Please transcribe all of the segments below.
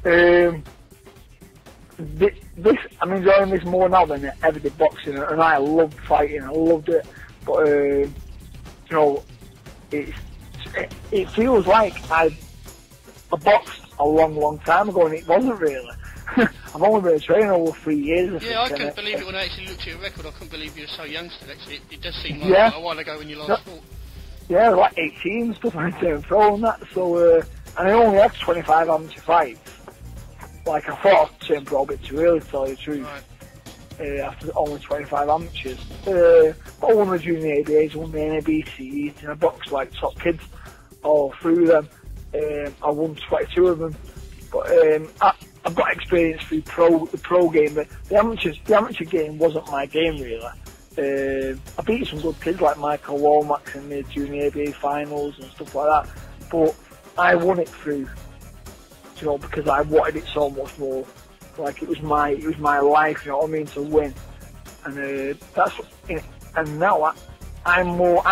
I'm enjoying this more now than I ever did boxing, and I loved fighting. I loved it, but you know, it feels like I boxed a long time ago, and it wasn't really. I've only been training over 3 years. I couldn't believe it when I actually looked at your record. I couldn't believe you were so young still. Actually, it does seem like a while ago when you last fought. Yeah, I was like 18 and stuff. I turned pro and that. So, and I only had 25 amateur fights. Like, I thought I'd turn pro a bit too early, to tell you the truth. Right. After only 25 amateurs. But I won the junior ABAs, won the NABCs, and I boxed like top kids all through them. I won 22 of them. But I've got experience through the pro game, but the amateur game wasn't my game really. I beat some good kids like Michael Womack in the junior ABA finals and stuff like that. But I won it through, you know, because I wanted it so much more. Like it was my life, you know what I mean, to win. And and now I'm more.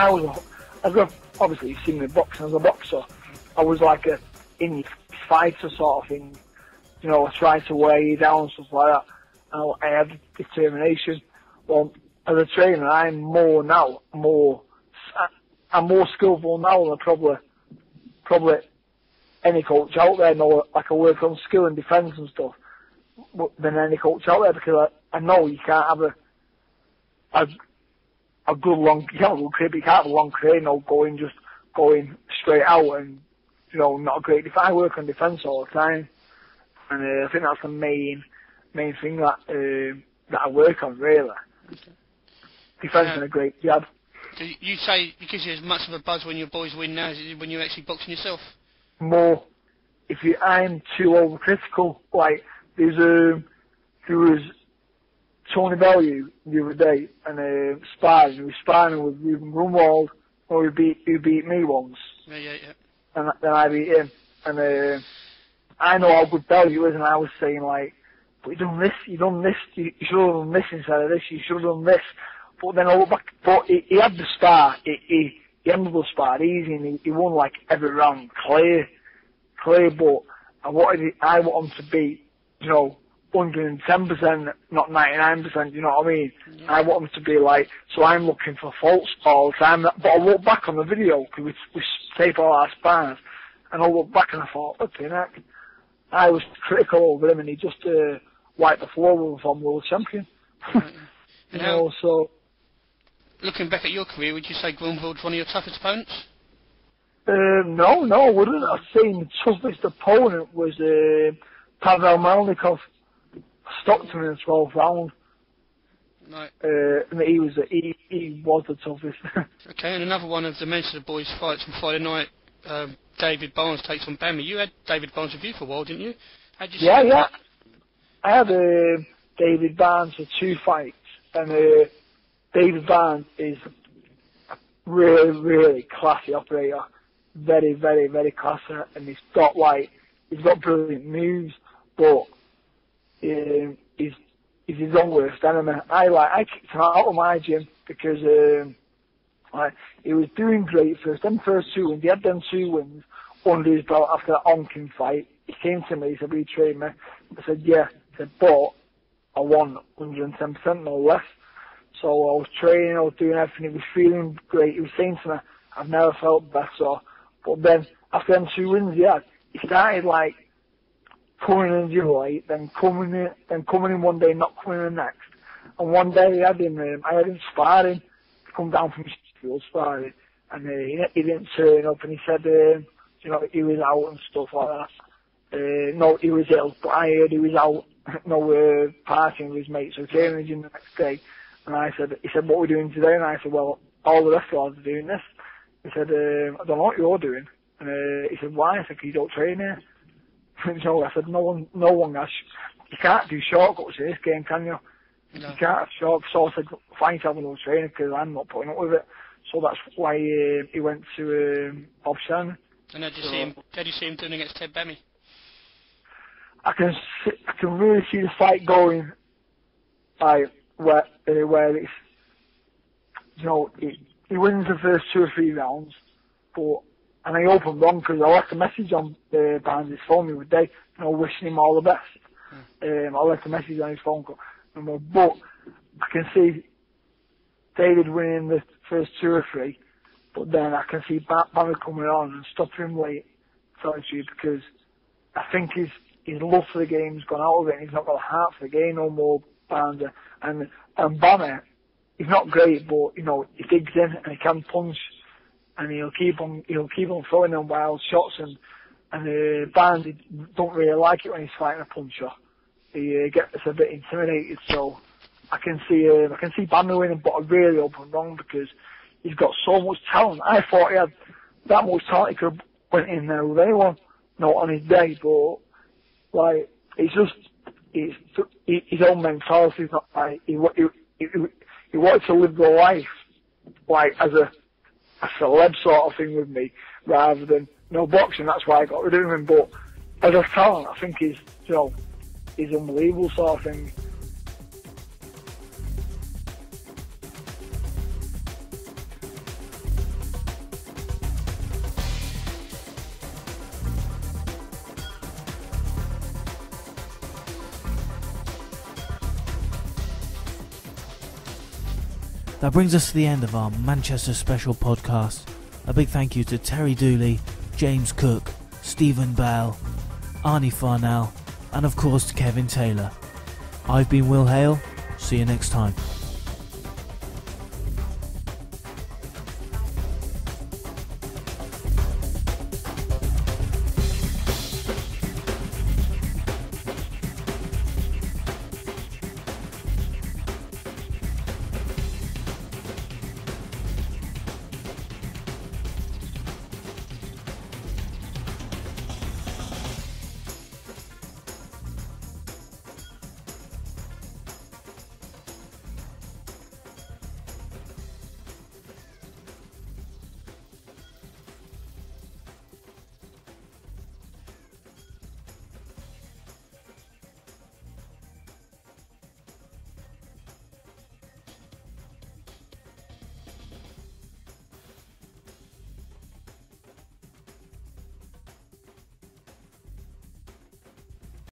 Obviously you've seen me boxing as a boxer. I was like a in fighter sort of thing. You know, I tried to wear you down and stuff like that. And I had determination. Well, as a trainer, I'm more skillful now than probably any coach out there. No, like I work on skill and defence and stuff than any coach out there, because I know you can't have a good long, you can't have a good career, but you can't have a long career, no, going straight out and, you know, not a great defence. I work on defence all the time, and I think that's the main thing that I work on really. Defence and a great jab. Do you say it gives you as much of a buzz when your boys win now as when you're actually boxing yourself? More. I'm too overcritical. Like there was Tony Bellew the other day and he was sparring with Ruben Grunwald, who beat me once. Yeah. And then I beat him. And I know how good Bellew is, and I was saying like, but you done this, you should have done this instead of this, you should have done this. But then I look back, but he had the spar, he handled the spar easy, and he won like every round clear, but I want him to be, you know, 110%, not 99%, you know what I mean? Yeah. I want him to be like, so I'm looking for faults all the time, but I look back on the video, because we tape all our spars, and I look back and I thought, okay, heck, I was critical over him, and he just wiped the floor with a former world champion. You know, so... Looking back at your career, would you say Grunwald's one of your toughest opponents? No, I wouldn't. I'd say the toughest opponent was Pavel Melnikov. Stopped him in the 12th round. Right. And he was the toughest. Okay, and another one of the Mensa boys' fights on Friday night, David Barnes takes on Bami. You had David Barnes with you for a while, didn't you? How'd you see that? I had David Barnes for 2 fights, and David Barnes is a really, really classy operator. Very, very, very classy, and he's got brilliant moves, but he's his own worst enemy. I kicked him out of my gym because he was doing great first 2 wins. He had them 2 wins under his belt after that Onkin fight. He came to me, he said, "Will you train me?" I said, "Yeah." He said, "But I won 110%, no less." So I was training, I was doing everything, he was feeling great. He was saying to me, "I've never felt better." But then, after them 2 wins he started like coming in gym late, then coming in one day, not coming in the next. And one day I had him sparring, come down from school sparring, and he didn't turn up, and he said, you know, he was out and stuff like that. No, he was ill, but I heard he was out, partying with his mates, so he came in the gym the next day. And he said, "What are we doing today?" And I said, "Well, all the rest of the lads are doing this." He said, "I don't know what you're doing." And he said, "Why?" I said, "'Cause you don't train here." So I said, no one has, you can't do shortcuts in this game, can you? No. You can't have shortcuts. So I said, "Find yourself another trainer, because I'm not putting up with it." So that's why he went to Bob Shannon. And how did you see him doing against Ted Bami? I can really see the fight going, like, where it's, you know, he wins the first 2 or 3 rounds, but And I opened wrong because I left a message on Barnes' phone the other day, wishing him all the best. I left a message on his phone call. But I can see David winning the first 2 or 3, but then I can see Bami coming on and stopping him late, because I think his love for the game's gone out of it, and he's not got a heart for the game no more, Barnes. And Bami, he's not great, but he digs in and he can punch, and he'll keep on throwing them wild shots, and Barnes don't really like it when he's fighting a puncher. He gets a bit intimidated, so I can see Bami winning, but I really hope I'm wrong because he's got so much talent. I thought he had that much talent he could have went in there with anyone, on his day, but it's just his own mentality. He's not he wanted to live the life as a celeb sort of thing with me, rather than boxing. That's why I got rid of him. But as a talent, I think he's unbelievable sort of thing. That brings us to the end of our Manchester Special podcast. A big thank you to Terry Dooley, James Cook, Stephen Bell, Arnie Farnell, and of course to Kevin Taylor. I've been Will Hale. See you next time.